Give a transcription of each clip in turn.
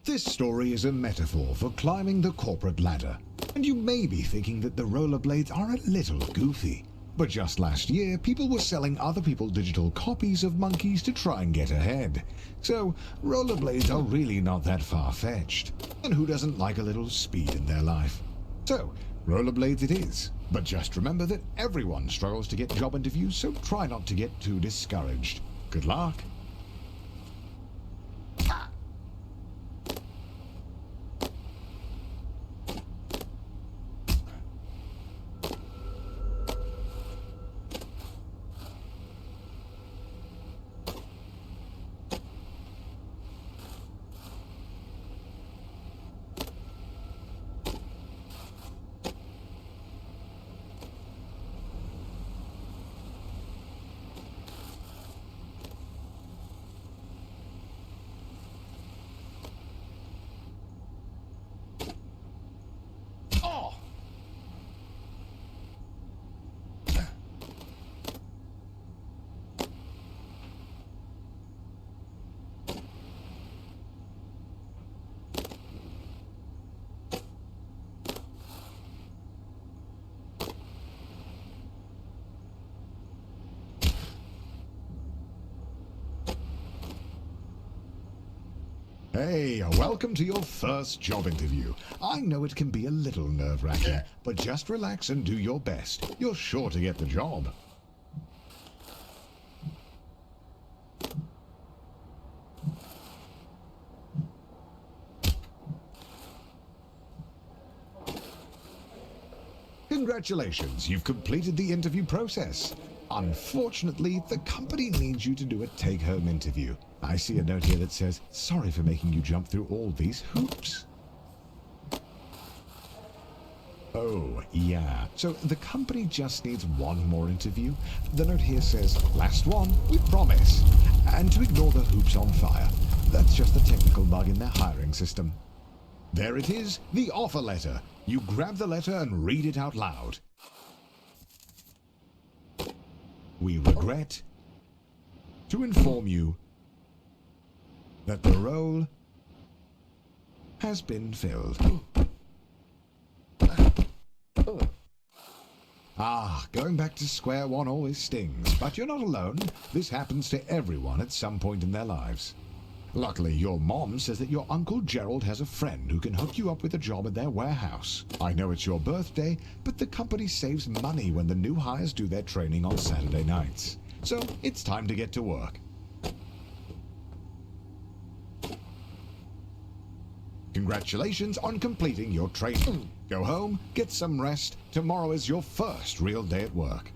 This story is a metaphor for climbing the corporate ladder, and you may be thinking that the rollerblades are a little goofy. But just last year, people were selling other people digital copies of monkeys to try and get ahead. So, rollerblades are really not that far-fetched. And who doesn't like a little speed in their life? So, rollerblades it is. But just remember that everyone struggles to get job interviews, so try not to get too discouraged. Good luck. Hey, welcome to your first job interview. I know it can be a little nerve-wracking, but just relax and do your best. You're sure to get the job. Congratulations, you've completed the interview process. Unfortunately, the company needs you to do a take-home interview. I see a note here that says, "Sorry for making you jump through all these hoops." Oh, yeah. So the company just needs one more interview. The note here says, "Last one, we promise." And to ignore the hoops on fire. That's just a technical bug in their hiring system. There it is, the offer letter. You grab the letter and read it out loud. We regret to inform you that the role has been filled. Going back to square one always stings, but you're not alone. This happens to everyone at some point in their lives. Luckily, your mom says that your Uncle Gerald has a friend who can hook you up with a job at their warehouse. I know it's your birthday, but the company saves money when the new hires do their training on Saturday nights. So, it's time to get to work. Congratulations on completing your training. Go home, get some rest. Tomorrow is your first real day at work.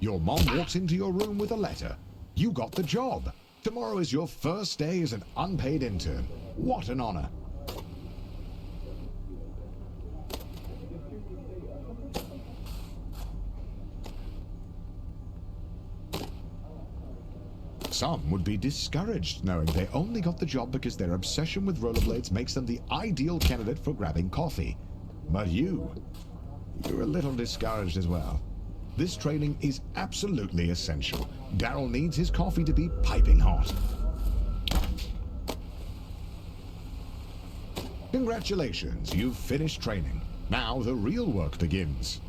Your mom walks into your room with a letter. You got the job. Tomorrow is your first day as an unpaid intern. What an honor. Some would be discouraged knowing they only got the job because their obsession with rollerblades makes them the ideal candidate for grabbing coffee. But you're a little discouraged as well. This training is absolutely essential. Daryl needs his coffee to be piping hot. Congratulations, you've finished training. Now the real work begins.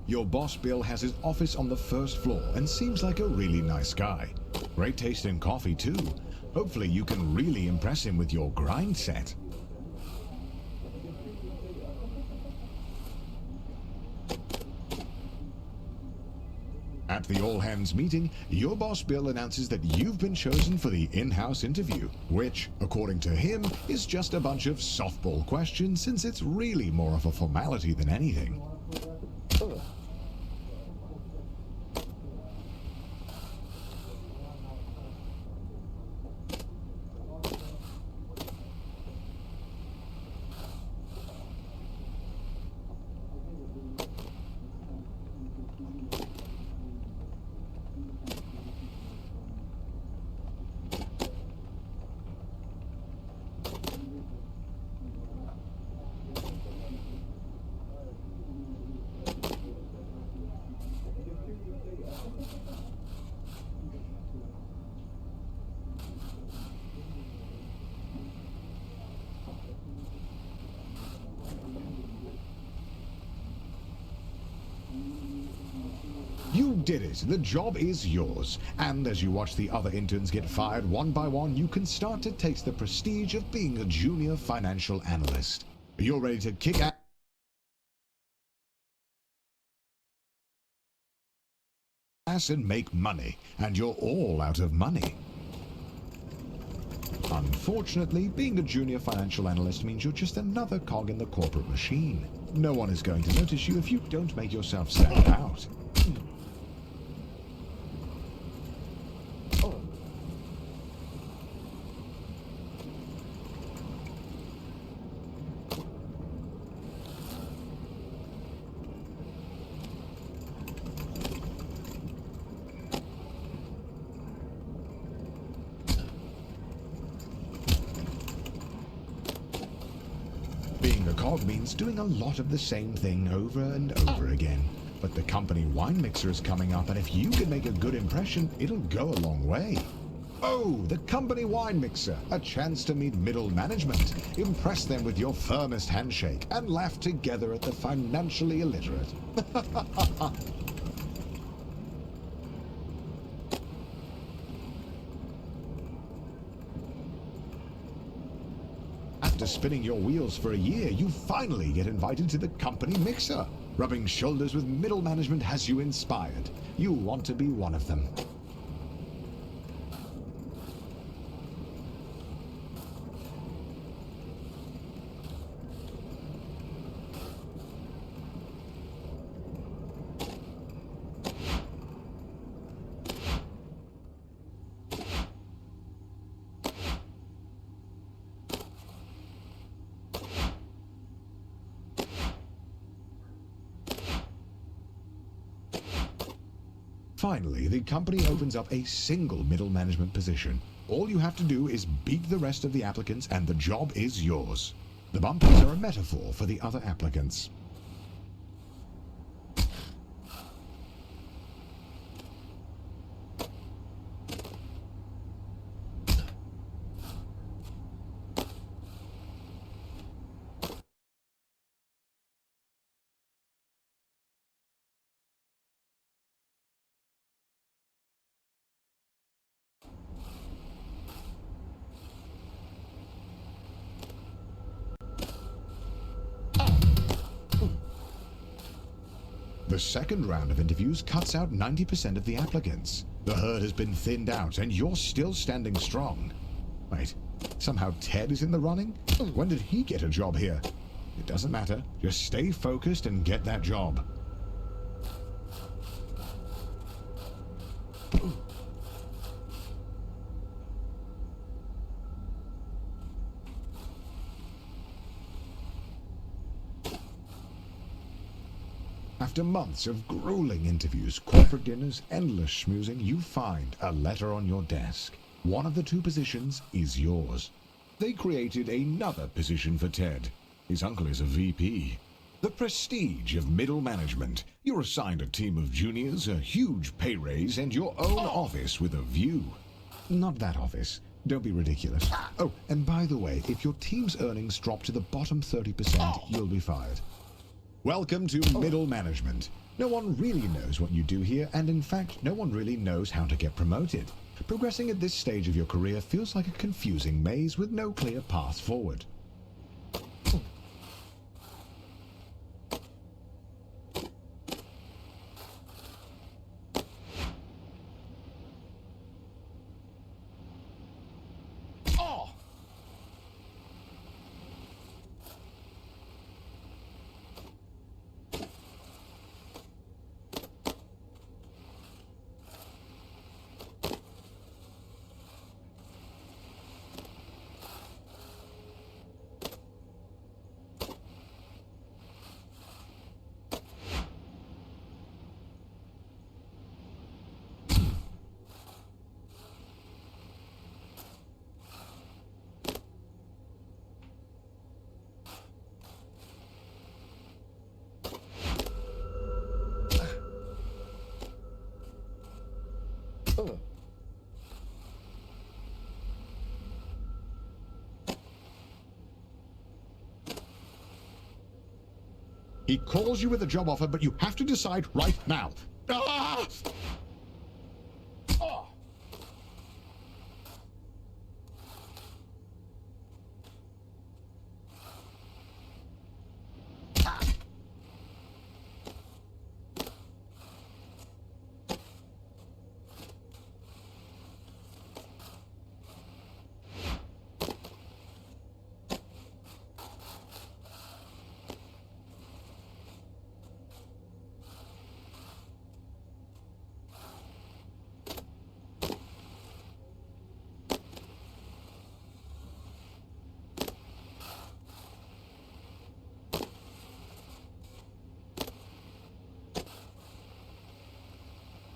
Your boss Bill has his office on the first floor and seems like a really nice guy. Great taste in coffee too. Hopefully you can really impress him with your grind set. At the all-hands meeting, your boss Bill announces that you've been chosen for the in-house interview, which, according to him, is just a bunch of softball questions since it's really more of a formality than anything. You did it. The job is yours. And as you watch the other interns get fired one by one, you can start to taste the prestige of being a junior financial analyst. You're ready to kick ass and make money, and you're all out of money. Unfortunately, being a junior financial analyst means you're just another cog in the corporate machine. No one is going to notice you if you don't make yourself stand out. Being a cog means doing a lot of the same thing over and over again. But the company wine mixer is coming up, and if you can make a good impression, it'll go a long way. Oh, the company wine mixer. A chance to meet middle management. Impress them with your firmest handshake and laugh together at the financially illiterate. After spinning your wheels for a year, you finally get invited to the company mixer. Rubbing shoulders with middle management has you inspired. You want to be one of them. Finally, the company opens up a single middle management position. All you have to do is beat the rest of the applicants and the job is yours. The bumpers are a metaphor for the other applicants. The second round of interviews cuts out 90% of the applicants. The herd has been thinned out, and you're still standing strong. Wait, somehow Ted is in the running? When did he get a job here? It doesn't matter. Just stay focused and get that job. After months of grueling interviews, corporate dinners, endless schmoozing, you find a letter on your desk. One of the two positions is yours. They created another position for Ted. His uncle is a VP. The prestige of middle management. You're assigned a team of juniors, a huge pay raise, and your own office with a view. Not that office. Don't be ridiculous. Oh, and by the way, if your team's earnings drop to the bottom 30%, you'll be fired. Welcome to middle management. No one really knows what you do here, and in fact, no one really knows how to get promoted. Progressing at this stage of your career feels like a confusing maze with no clear path forward. He calls you with a job offer, but you have to decide right now. Ah! Oh.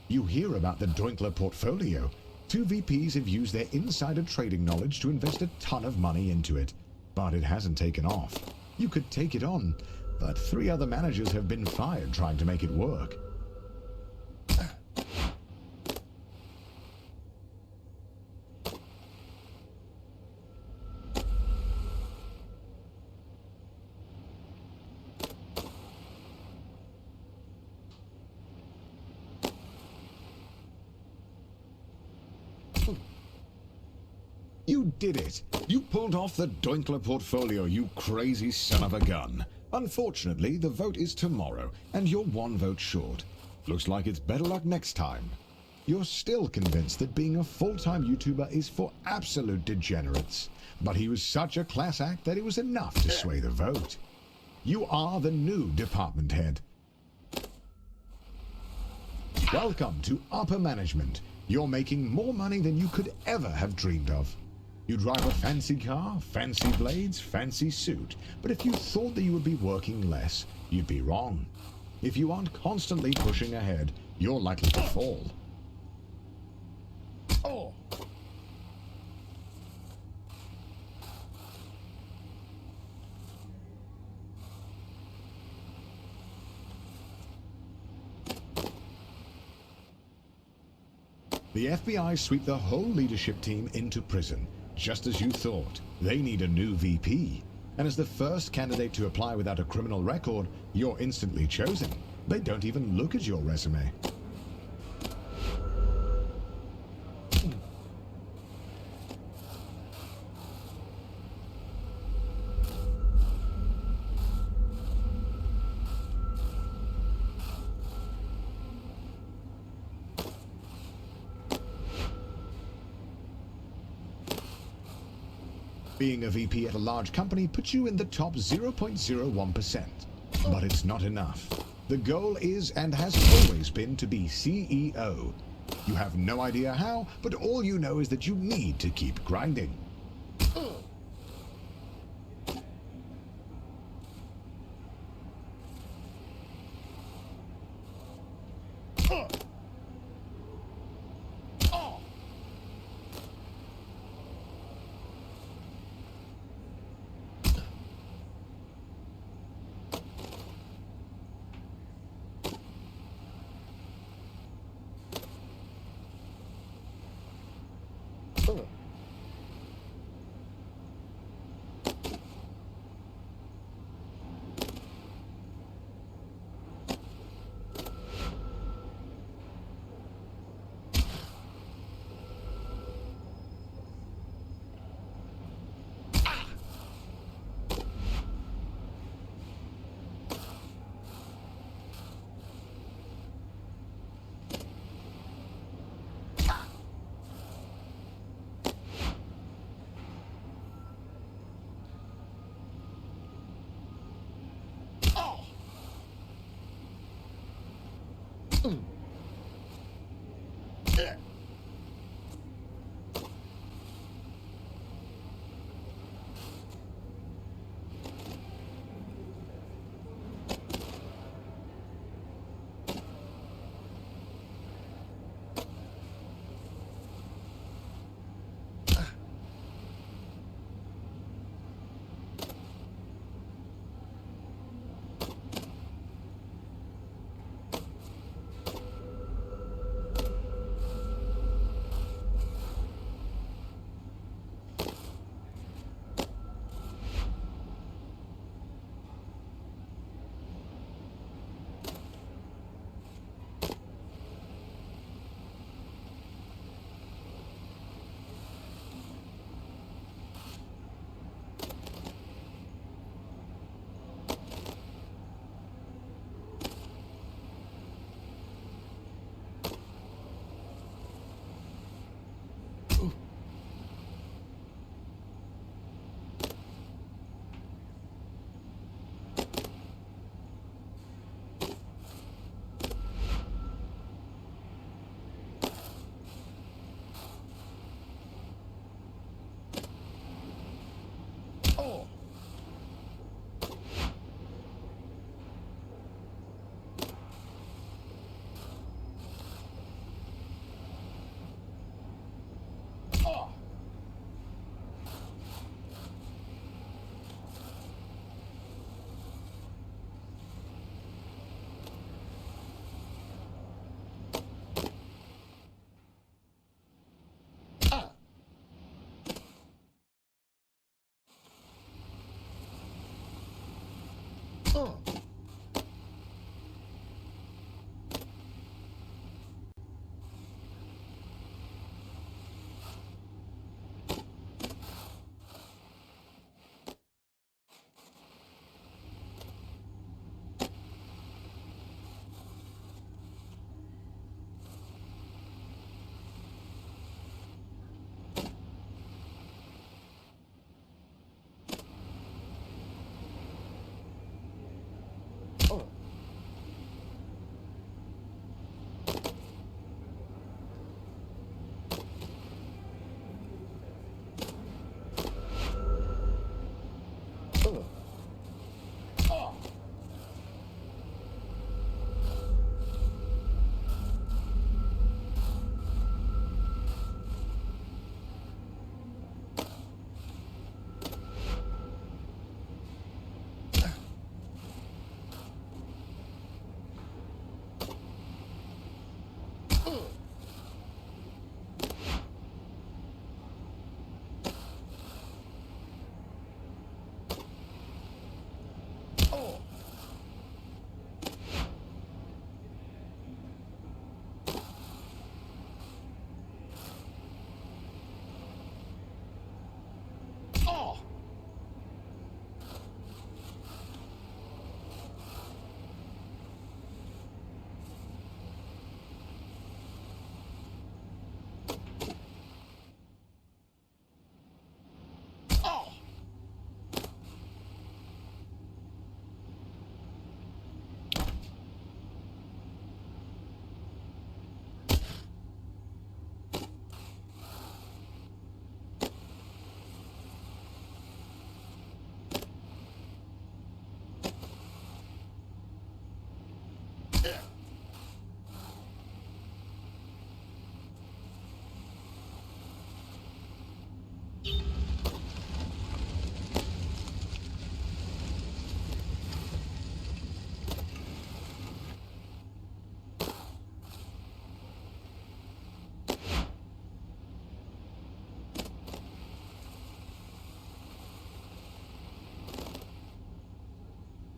You hear about the Doinkler portfolio. Two VPs have used their insider trading knowledge to invest a ton of money into it. But it hasn't taken off. You could take it on, but 3 other managers have been fired trying to make it work. You did it! You pulled off the Doinkler portfolio, you crazy son of a gun. Unfortunately, the vote is tomorrow, and you're 1 vote short. Looks like it's better luck next time. You're still convinced that being a full-time YouTuber is for absolute degenerates. But he was such a class act that it was enough to sway the vote. You are the new department head. Welcome to upper management. You're making more money than you could ever have dreamed of. You drive a fancy car, fancy blades, fancy suit. But if you thought that you would be working less, you'd be wrong. If you aren't constantly pushing ahead, you're likely to fall. Oh! The FBI sweep the whole leadership team into prison. Just as you thought, they need a new VP. And as the first candidate to apply without a criminal record, you're instantly chosen. They don't even look at your resume. Being a VP at a large company puts you in the top 0.01%. But it's not enough. The goal is and has always been to be CEO. You have no idea how, but all you know is that you need to keep grinding.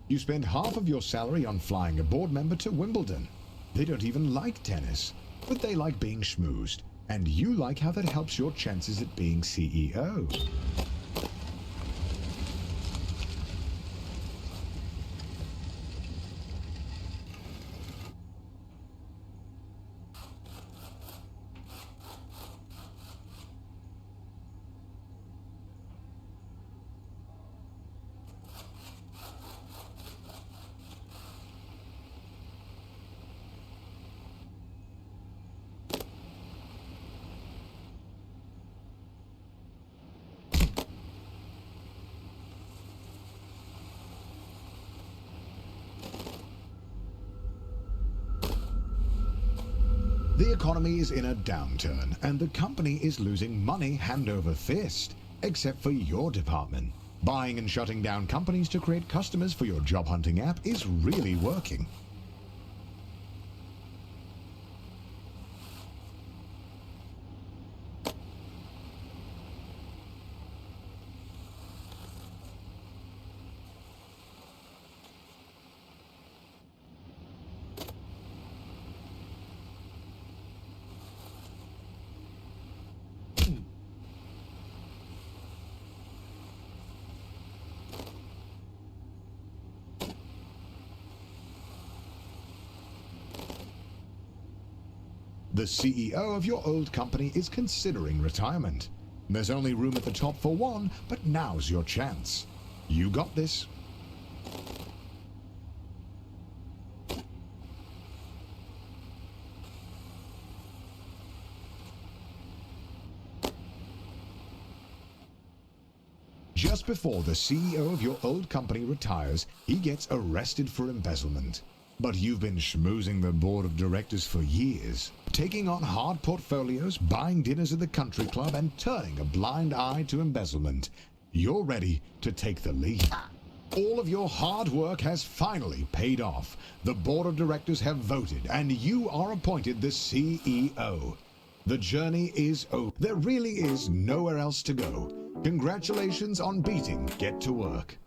You spend half of your salary on flying a board member to Wimbledon. They don't even like tennis, but they like being schmoozed, and you like how that helps your chances at being CEO. The economy is in a downturn, and the company is losing money hand over fist, except for your department. Buying and shutting down companies to create customers for your job hunting app is really working. The CEO of your old company is considering retirement. There's only room at the top for one, but now's your chance. You got this. Just before the CEO of your old company retires, he gets arrested for embezzlement. But you've been schmoozing the board of directors for years, taking on hard portfolios, buying dinners at the country club, and turning a blind eye to embezzlement. You're ready to take the lead. All of your hard work has finally paid off. The board of directors have voted, and you are appointed the CEO. The journey is over. There really is nowhere else to go. Congratulations on beating Get to Work.